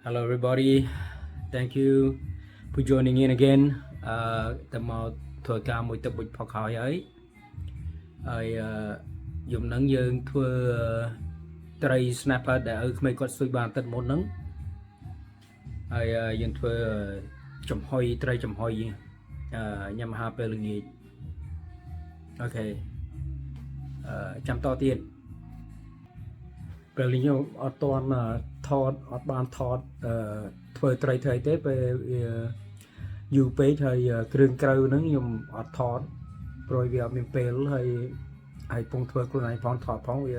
Hello, everybody. Thank you for joining in again. តមកធ្វើការមួយទឹកបុចផកហើយហើយយំហ្នឹងយើងធ្វើត្រី snapper ដែលឪក្មេងគាត់ស្ទួយបានទឹកមុនហ្នឹងហើយយើងធ្វើចំហុយត្រីចំហុយញ៉ាំអាហារពេលល្ងាចអូខេចាំតទៀតពេលនេះខ្ញុំអត់ទាន់ថតអត់បានថតធ្វើត្រីទេពេលយូរពេកហើយគ្រឿងក្រៅហ្នឹងខ្ញុំអត់ថតព្រោះវាអត់មានពេលហើយពងធ្វើខ្លួនឯងផងថតផងវា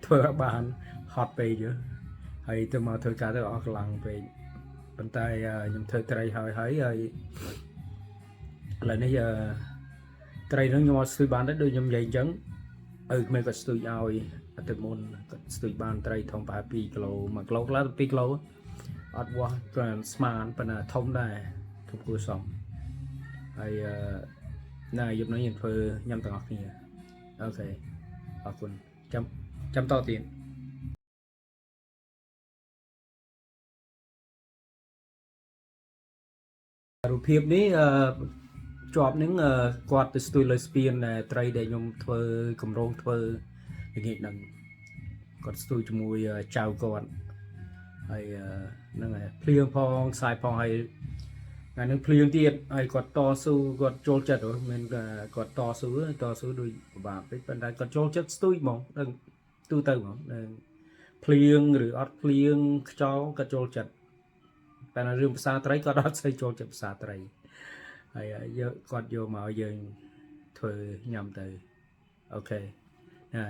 ធ្វើឲ្យបានហត់ពេកហើយទៅមកធ្វើការទៅអស់កម្លាំងពេកប៉ុន្តែខ្ញុំធ្វើត្រីហើយឥឡូវនេះត្រីហ្នឹងខ្ញុំអត់ស្ទួយបានទេដូចខ្ញុំនិយាយអញ្ចឹងក្មេងគាត់ស្ទួយឲ្យទឹកមុនគាត់ស្ទួយបានត្រីធំប្រហែល2គីឡូ1គីឡូខ្លះទៅ2គីឡូអត់វាស់គាត់ស្មានប៉ុន្តែធំដែរធំគួរសមហើយណាយប់នេះយើងធ្វើញ៉ាំទាំងអស់គ្នាអូខេអរគុណចាំតទៀតរូបភាពនេះជាប់នឹងគាត់ទៅស្ទួយលើស្ពានត្រីដែលខ្ញុំធ្វើកម្រងធ្វើល្ងាចហ្នឹងគាត់ស្ទួយជាមួយចៅគាត់ហើយហ្នឹងហើយភ្លៀងផងខ្សែផងហើយថ្ងៃហ្នឹងភ្លៀងទៀតហើយគាត់តស៊ូគាត់ចូលចិត្តមិនគាត់តស៊ូដូចពិបាកពេកប៉ុន្តែគាត់ចូលចិត្តស្ទួយហ្មងដឹងទូទៅហ្មងភ្លៀងឬអត់ភ្លៀងខ្យល់គាត់ចូលចិត្តតែរឿងភាសាត្រីគាត់អត់ស្អីចូលចិត្តភាសាត្រីហើយគាត់យកមកយើងធ្វើញ៉ាំទៅអូខេណា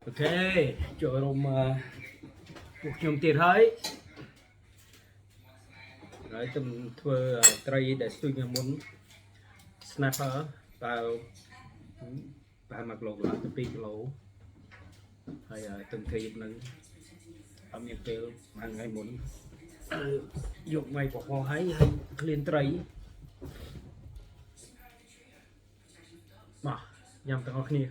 អូខេចូលរួមពួកខ្ញុំទៀតហើយទៅធ្វើត្រីដែលស្ទួយញ៉ាំមុន snapper តើ1គីឡូទៅ2គីឡូហើយទឹកត្រីនឹងអត់មានពេលមួយថ្ងៃមុនយកថ្ងៃបបោហើយក្លៀនត្រីមកញ៉ាំទាំងអស់គ្នា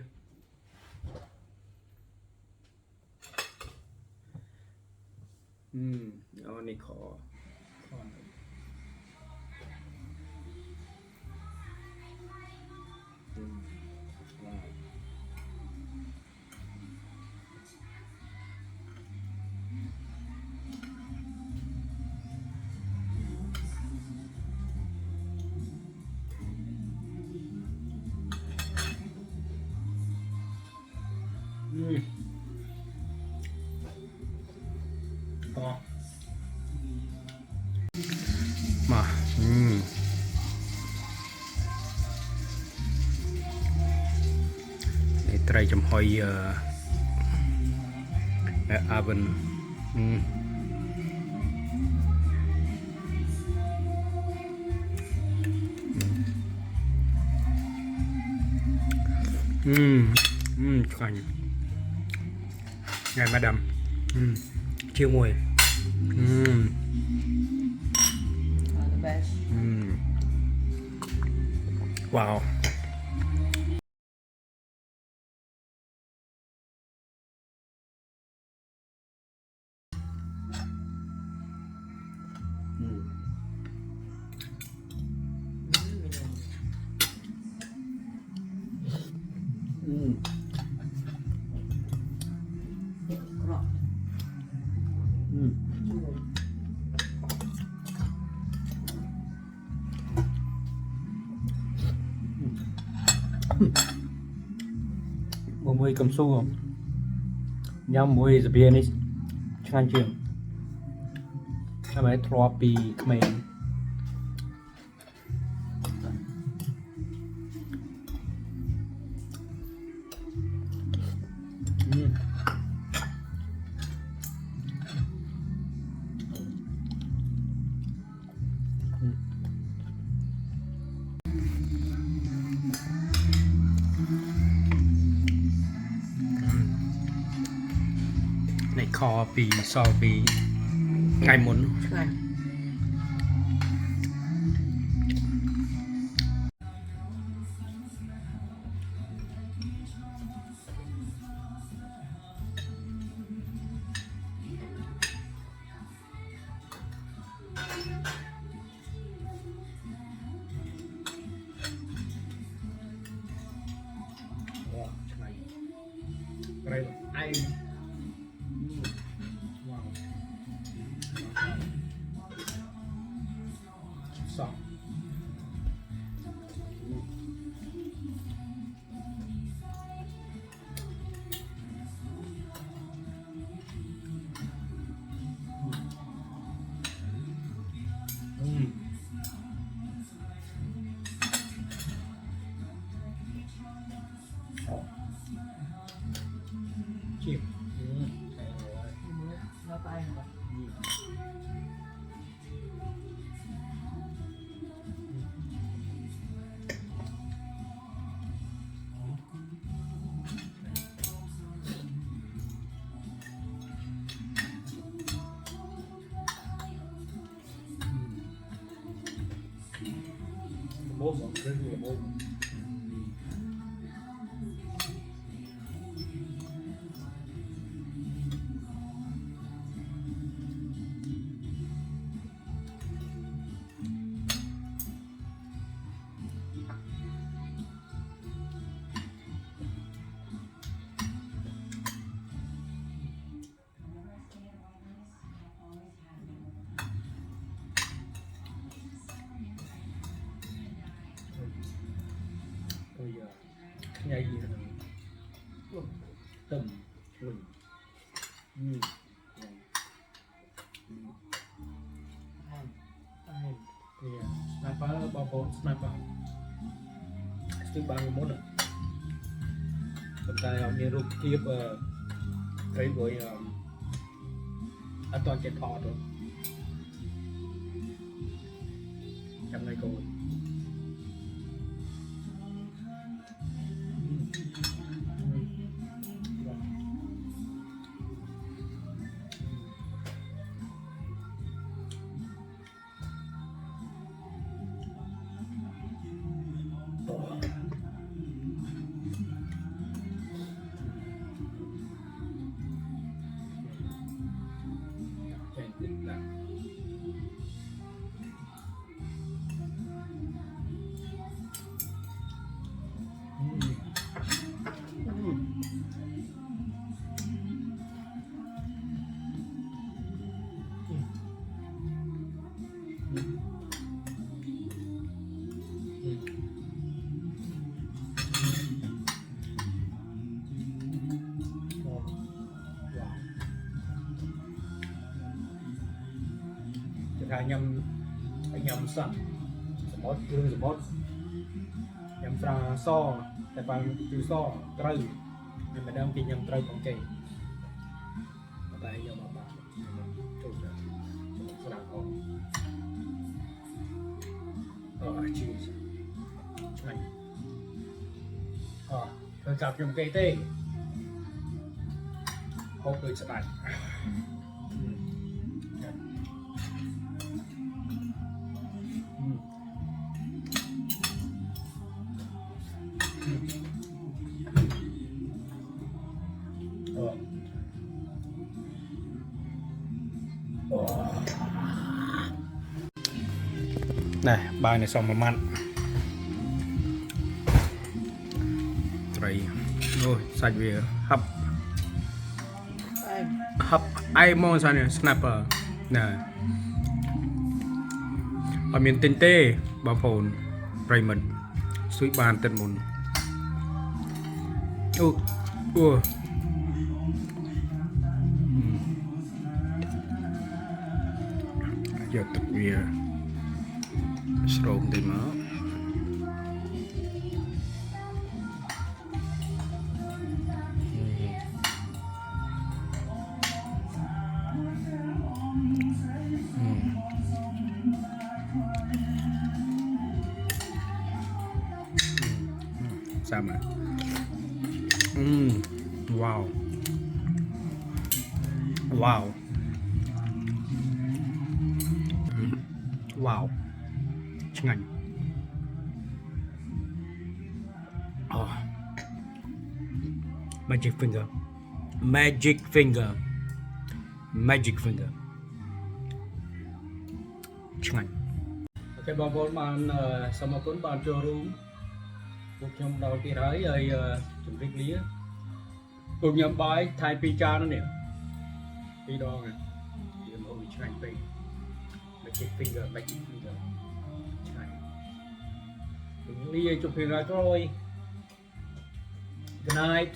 អូនេះខមកនេះត្រីចំហុយoven ឆ្ងាញ់ញ៉ាំមកដាំជាមួយ the best. Wow. Một cầm su không? Nhắm mùi giờ bia này chán chưa? Sao mà tropi mày? คอปีซอปีไงหมุน ឆ្ងាញ់ ว้าวឆ្ងាញ់ប្រៃអៃវ៉ាវសក់ជីប នៅផ្អែមបាទ បបមកគឺរបបtôi giờ nhảy gì nữa tầm mình thì sniper bao bốn sniper từ 31 rồi còn tại ở miền Trung tiếp thấy với an toàn chết thọ rồi trong ngày rồi là nhầm sẵn sport cứ sport nhầm fra so tại bằng từ so trừ nhưng mà đang thì nhầm trừ còn kì tại giờ mà bạn chủ sẽ làm con cheese này tôi chặt dùng cây tê hộp tôi sẽ đánh này bài này xong mà mặn rồi rồi sạch về hấp ផ្អែម hấp ai mong sao này snapper nè ở miền tinh tê bao phồn rồi mình suy bàn tên môn giờ tập về srom thì mà sao mà wow wow wow ឆ្ងាញ់ oh magic finger magic finger magic finger ឆ្ងាញ់អូខេបងប្អូនបានសូមអរគុណបានចូលរួមពួកខ្ញុំដល់ទៀតហើយជម្រាបលាពួកខ្ញុំបាយថៃ2ចាននេះ2ដងវាមកវាឆ្ងាញ់ពេក magic finger ឆ្ងាញ់លាជម្រាបលាក្រោយ good night